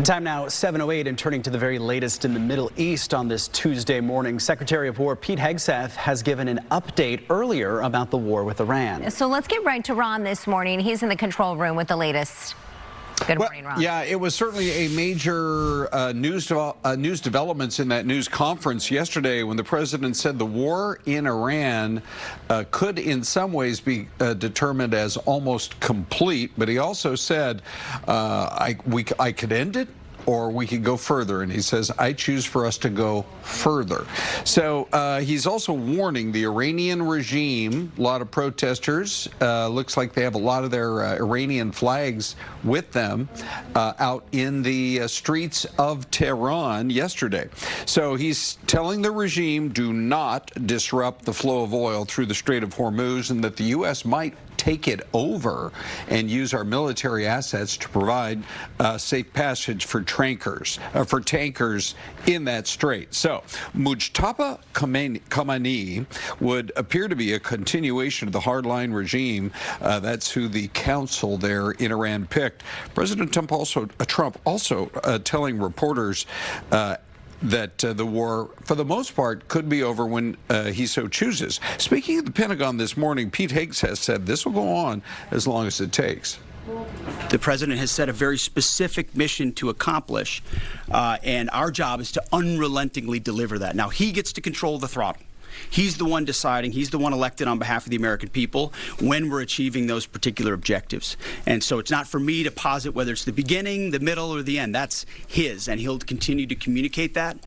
Time now 7:08 and turning to the very latest in the Middle East on this Tuesday morning. Secretary of War Pete Hegseth has given an update earlier about the war with Iran. So let's get right to Ron this morning. He's in the control room with the latest. Good morning, Ron. Yeah, it was certainly a major news developments in that news conference yesterday when the president said the war in Iran could in some ways be determined as almost complete, but he also said I could end it or we could go further, and he says, I choose for us to go further. So he's also warning the Iranian regime, a lot of protesters, looks like they have a lot of their Iranian flags with them out in the streets of Tehran yesterday. So he's telling the regime, do not disrupt the flow of oil through the Strait of Hormuz, and that the U.S. might take it over and use our military assets to provide safe passage for tankers in that strait. So Mujtaba Khamenei would appear to be a continuation of the hardline regime. That's who the council there in Iran picked. President Trump also telling reporters that the war, for the most part, could be over when he so chooses. Speaking of the Pentagon this morning, Pete Hegseth said this will go on as long as it takes. The president has set a very specific mission to accomplish, and our job is to unrelentingly deliver that. Now, he gets to control the throttle. He's the one deciding, he's the one elected on behalf of the American people when we're achieving those particular objectives. And so it's not for me to posit whether it's the beginning, the middle, or the end. That's his, and he'll continue to communicate that.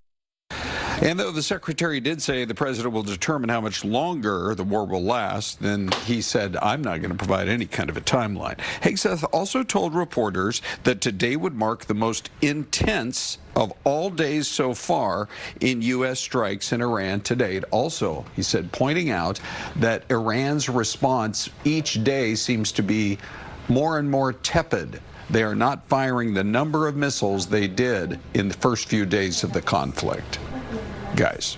And though the secretary did say the president will determine how much longer the war will last, then he said, I'm not going to provide any kind of a timeline. Hegseth also told reporters that today would mark the most intense of all days so far in U.S. strikes in Iran to date. Also, he said, pointing out that Iran's response each day seems to be more and more tepid. They are not firing the number of missiles they did in the first few days of the conflict. Guys.